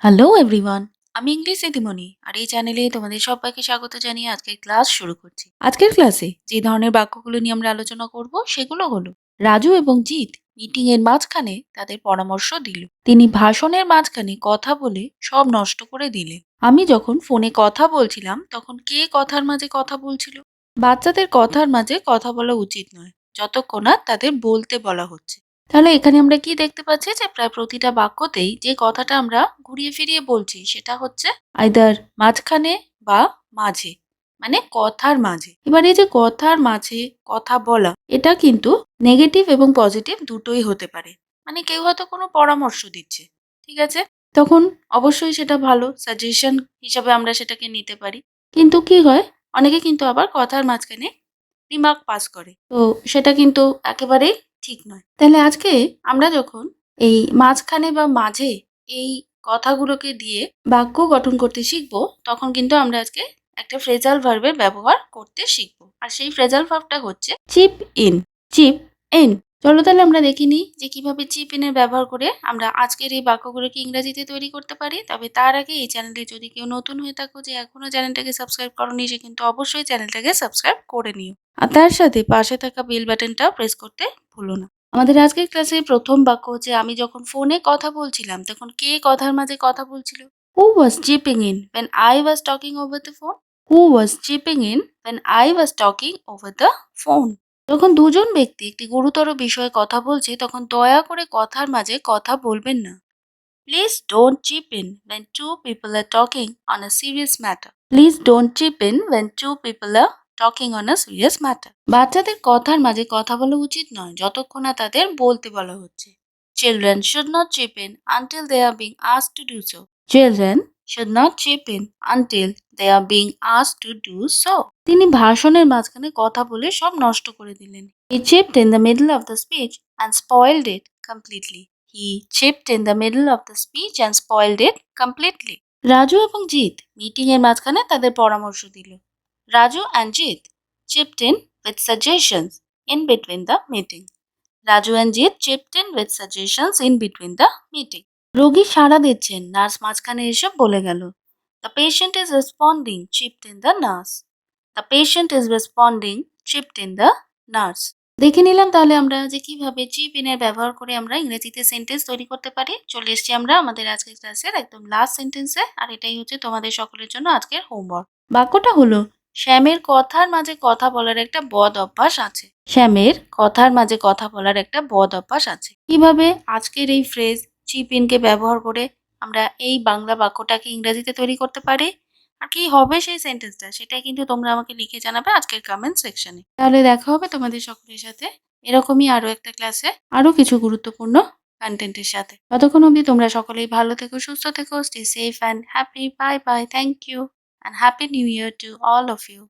Hello everyone, আমি English দিদিমণি আর এই চ্যানেলে তোমাদের সবাইকে স্বাগত জানিয়ে আজকের ক্লাস শুরু করছি। আজকের ক্লাসে যে ধরনের বাক্যগুলো নিয়ে আমরা আলোচনা করব সেগুলো হলো রাজু এবং জিৎ মিটিং এর মাঝখানে তাদের পরামর্শ দিল। তিনি ভাষণের মাঝখানে কথা বলে সব নষ্ট করে দিলেন। আমি যখন ফোনে কথা বলছিলাম তখন কে কথার মাঝে কথা বলছিল? বাচ্চাদের কথার মাঝে কথা বলা উচিত নয় যতক্ষণ না তাদের বলতে বলা হচ্ছে। তাহলে এখানে আমরা কি দেখতে পাচ্ছি যে প্রায় প্রতিটা বাক্যতেই যে কথাটা আমরা ঘুরিয়ে ফিরিয়ে বলছি সেটা হচ্ছে আইদার মাঝখানে বা মাঝে, মানে কথার মাঝে। এবার এই যে কথার মাঝে কথা বলা, এটা কিন্তু নেগেটিভ এবং পজিটিভ দুটোই হতে পারে। মানে কেউ হয়তো কোনো পরামর্শ দিচ্ছে, ঠিক আছে, তখন অবশ্যই সেটা ভালো সাজেশন হিসাবে আমরা সেটাকে নিতে পারি। কিন্তু কি হয়, অনেকে কিন্তু আবার কথার মাঝখানে রিমার্ক পাস করে, তো সেটা কিন্তু একেবারেই ঠিক নয়। তাহলে আজকে আমরা যখন এই মাঝখানে বা মাঝে এই কথাগুলোকে দিয়ে বাক্য গঠন করতে শিখবো, তখন কিন্তু আমরা আজকে একটা ফ্রেজাল ভার্বের ব্যবহার করতে শিখবো। আর সেই ফ্রেজাল ভার্বটা হচ্ছে চিপ ইন। Chip in. চলো তাহলে আমরা দেখে নিই যে কিভাবে চিপ ইনের ব্যবহার করে আমরা আজকের এই বাক্যগুলোকে ইংরেজিতে তৈরি করতে পারি। তবে তার আগে এই চ্যানেলে যদি কেউ নতুন হয়ে থাকো, যে এখনো চ্যানেলটাকে সাবস্ক্রাইব করোনি, সে কিন্তু অবশ্যই চ্যানেলটাকে সাবস্ক্রাইব করে নিও। আর তার সাথে পাশে থাকা বেল বাটনটা প্রেস করতে ভুলো না। আমাদের আজকের ক্লাসে প্রথম বাক্য হচ্ছে আমি যখন ফোনে কথা বলছিলাম তখন কে কথার মাঝে কথা বলছিল? Who was chipping in when I was talking over the phone? Who was chipping in when I was talking over the phone? যখন দুজন ব্যক্তি একটি গুরুতর বিষয়ে কথা বলছে তখন দয়া করে কথার মাঝে কথা বলবেন না। Please don't chip in when two people are talking on a serious matter. Please don't chip in when two people are talking on a serious matter. বাচ্চাদের কথার মাঝে কথা বলা উচিত নয় যতক্ষণ না তাদের বলতে বলা হচ্ছে। Children should not chip in until they are being asked to do so. Children should not chip in until they are being asked to do so. তিনি ভাষণের মাঝখানে কথা বলে সব নষ্ট করে দিলেন। He chipped in the middle of the speech and spoiled it completely. He chipped in the middle of the speech and spoiled it completely. Raju এবং জিৎ মিটিং এর মাঝখানে তাদের পরামর্শ দিল। Raju and Jeet chipped in with suggestions in between the meeting. Raju and Jeet chipped in with suggestions in between the meeting. রোগী সাড়া দিচ্ছেন, nurse মাঝখানে এসে বলে গেল। The patient is responding, chipped in the nurse. The patient is responding, chipped in the nurse. দেখে নিলাম তাহলে আমরা যে কিভাবে চিপ ইনের ব্যবহার করে আমরা ইংরেজিতে সেন্টেন্স তৈরি করতে পারি। চলে এসেছি আমরা আমাদের আজকের ক্লাসের একদম লাস্ট সেন্টেন্সে, আর এটাই হচ্ছে তোমাদের সকলের জন্য আজকের হোমওয়ার্ক। বাক্যটা হলো শ্যামের কথার মাঝে কথা বলার একটা বদ অভ্যাস আছে। শ্যামের কথার মাঝে কথা বলার একটা বদ অভ্যাস আছে। কিভাবে আজকের এই ফ্রেজ চিপ ইনকে ব্যবহার করে আমরা এই বাংলা বাক্যটাকে ইংরেজিতে তৈরি করতে পারি, আর কি হবে সেই সেন্টেন্সটা, সেটাই কিন্তু তোমরা আমাকে লিখে জানাবে আজকের কমেন্ট সেকশনে। তাহলে দেখা হবে তোমাদের সকলের সাথে এরকমই আরো একটা ক্লাসে আরো কিছু গুরুত্বপূর্ণ কন্টেন্টের সাথে। ততক্ষণ অবধি তোমরা সকলেই ভালো থেকো, সুস্থ থেকো, stay safe and happy. Bye bye, thank you and happy new year to all of you.